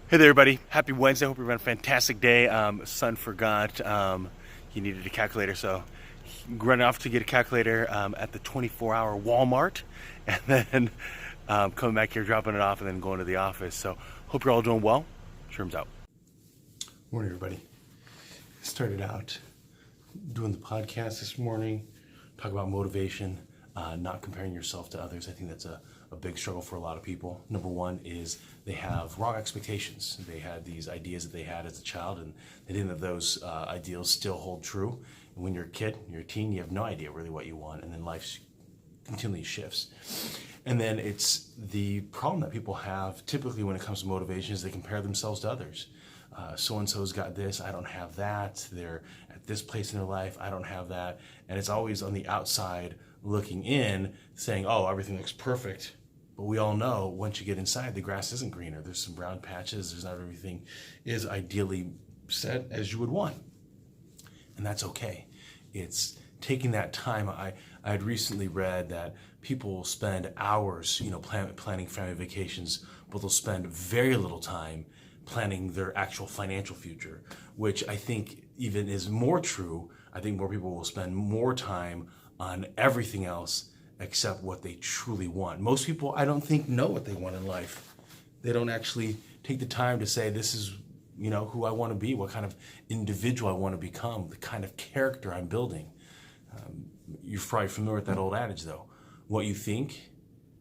Hey there, everybody. Happy Wednesday. Hope you're having a fantastic day. Son forgot he needed a calculator, so running off to get a calculator at the 24-hour Walmart, and then coming back here, dropping it off, and then going to the office. So hope you're all doing well. Sherm's out. Morning, everybody. Started out doing the podcast this morning, talk about motivation, not comparing yourself to others. I think that's a big struggle for a lot of people. Number one is they have wrong expectations. They had these ideas that they had as a child, and they didn't have those ideals still hold true. And when you're a kid, you're a teen, you have no idea really what you want, and then life continually shifts. And then it's the problem that people have typically when it comes to motivation is they compare themselves to others. So-and-so's got this, I don't have that. They're at this place in their life, I don't have that. And it's always on the outside looking in saying, oh, everything looks perfect. But we all know once you get inside, the grass isn't greener. There's some brown patches. There's not everything is ideally set as you would want. And that's okay. It's taking that time. I had recently read that people spend hours, planning family vacations, but they'll spend very little time planning their actual financial future, which I think even is more true. I think more people will spend more time on everything else except what they truly want. Most people, I don't think, know what they want in life. They don't actually take the time to say, this is, who I want to be, what kind of individual I want to become, the kind of character I'm building. You're probably familiar with that old adage, though. What you think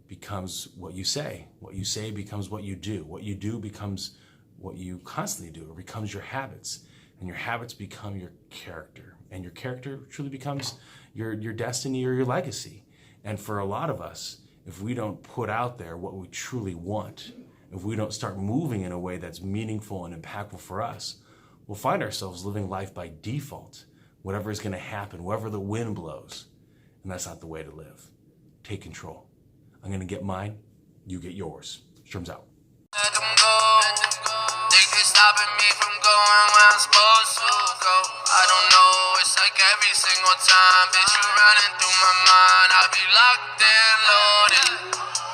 becomes what you say. What you say becomes what you do. What you do becomes what you constantly do. It becomes your habits. And your habits become your character. And your character truly becomes your destiny or your legacy. And for a lot of us, if we don't put out there what we truly want, if we don't start moving in a way that's meaningful and impactful for us, we'll find ourselves living life by default. Whatever is going to happen, wherever the wind blows. And that's not the way to live. Take control. I'm going to get mine, you get yours. Sherm's out. Let them go. They keep stopping me from going where I'm supposed to go. I don't know, it's like every single time, bitch, you running through my mind. I be locked and loaded.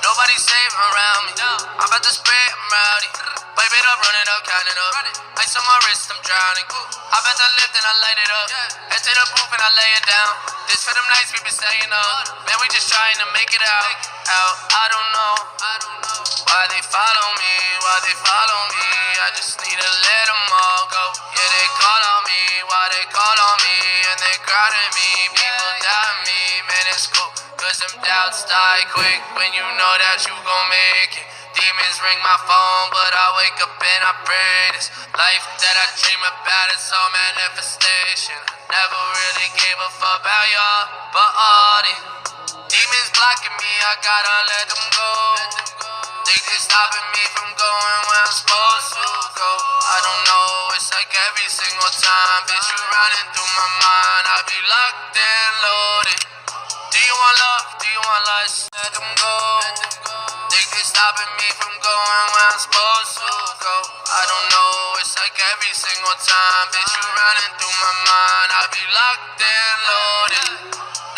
Nobody's safe around me. I'm about to spray, I'm rowdy. Pipe it up, run it up, count it up. Ice on my wrist, I'm drowning. I bet I lift and I light it up. Head to the booth and I lay it down. This for them nights we been staying up. Man, we just trying to make it out. I don't know why they follow me, why they follow me. I just need to let them all go. Yeah, they call on me, why they call on me. And they crowding me, people doubt me. Man, it's cool, cause them doubts die quick when you know that you gon' make it. Demons ring my phone, but I wake up and I pray. This life that I dream about is all manifestation. Never really gave a fuck about y'all, but all these demons blocking me, I gotta let them go. They keep stopping me from going where I'm supposed to go. I don't know, it's like every single time, bitch, you running through my mind. I be locked and loaded. Do you want love? Do you want lust? Let them go. They keep stopping me from going where I'm supposed to go. I don't know, it's like every single time, bitch, you running through my mind. I be locked and loaded.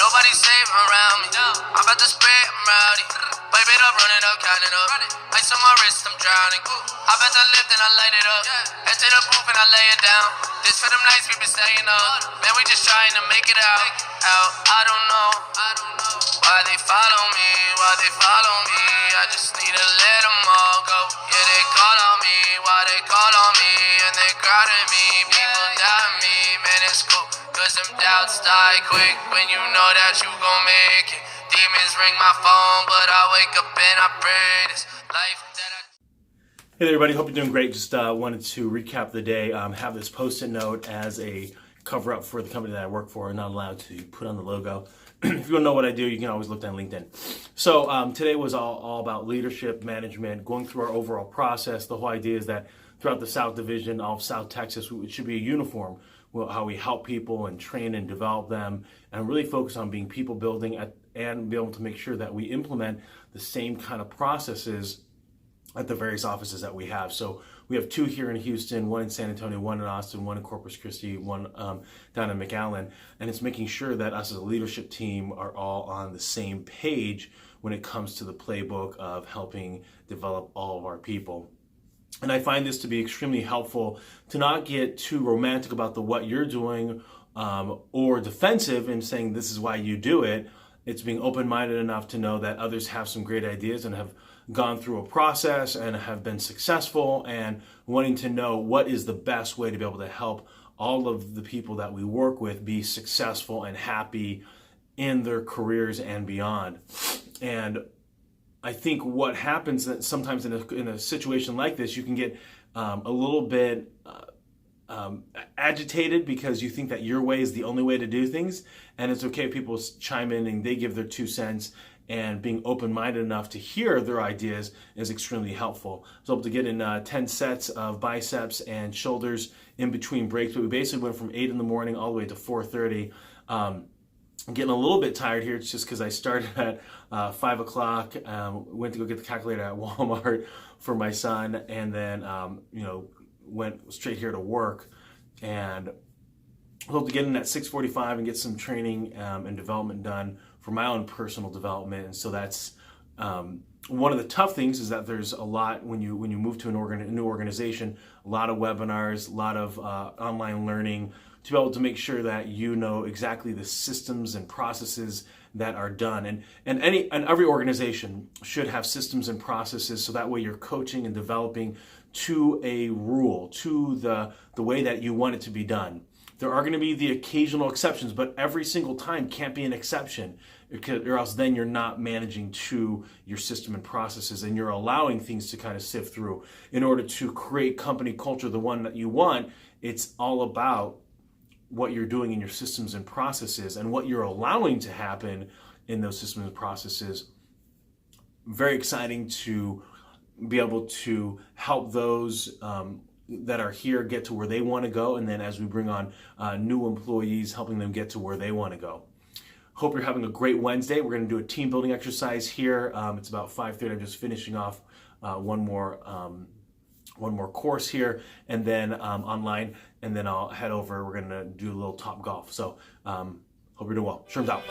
Nobody's safe around me. I'm about to spray, I'm rowdy. Pipe it up, run it up, count it up. Ice on my wrist, I'm drowning. I bet I lift and I light it up. Head to the booth and I lay it down. This for them nights we been staying up. Man, we just trying to make it out. I don't know why they follow me, why they follow me. I just need to let them all go. Yeah, they call on me, why they call on me. And they crowding me, people doubt me. Man, it's cool, cause them doubts die quick when you know that you gon' make it. Demons ring my phone, but I wake up and I pray. This life that I... Hey there, everybody. Hope you're doing great. Just wanted to recap the day. Have this post-it note as a cover-up for the company that I work for. I'm not allowed to put on the logo. If you don't know what I do, you can always look down LinkedIn. So today was all about leadership, management, going through our overall process. The whole idea is that throughout the South Division, all of South Texas, it should be a uniform. How we help people and train and develop them, and really focus on being people building and be able to make sure that we implement the same kind of processes at the various offices that we have. So we have two here in Houston, one in San Antonio, one in Austin, one in Corpus Christi, one down in McAllen. And it's making sure that us as a leadership team are all on the same page when it comes to the playbook of helping develop all of our people. And I find this to be extremely helpful to not get too romantic about what you're doing, or defensive in saying this is why you do it. It's being open-minded enough to know that others have some great ideas and have gone through a process and have been successful, and wanting to know what is the best way to be able to help all of the people that we work with be successful and happy in their careers and beyond. And I think what happens that sometimes in a situation like this, you can get a little bit agitated because you think that your way is the only way to do things, and it's okay if people chime in and they give their 2 cents, and being open-minded enough to hear their ideas is extremely helpful. I was able to get in 10 sets of biceps and shoulders in between breaks, but we basically went from 8 in the morning all the way to 4:30. I'm getting a little bit tired here. It's just because I started at 5 o'clock, went to go get the calculator at Walmart for my son, and then went straight here to work. And I hope to get in at 6:45 and get some training and development done for my own personal development. And so that's one of the tough things, is that there's a lot when you move to a new organization, a lot of webinars, a lot of online learning, to be able to make sure that you know exactly the systems and processes that are done. And every organization should have systems and processes, so that way you're coaching and developing to a rule, to the way that you want it to be done. There are going to be the occasional exceptions, but every single time can't be an exception, or else then you're not managing to your system and processes, and you're allowing things to kind of sift through. In order to create company culture, the one that you want, it's all about what you're doing in your systems and processes and what you're allowing to happen in those systems and processes. Very exciting to be able to help those that are here get to where they want to go, and then as we bring on new employees, helping them get to where they want to go. Hope you're having a great Wednesday. We're going to do a team building exercise here. It's about 5:30. I'm just finishing off one more course here, and then online, and then I'll head over. We're going to do a little Top Golf. So hope you're doing well. Sherman's out.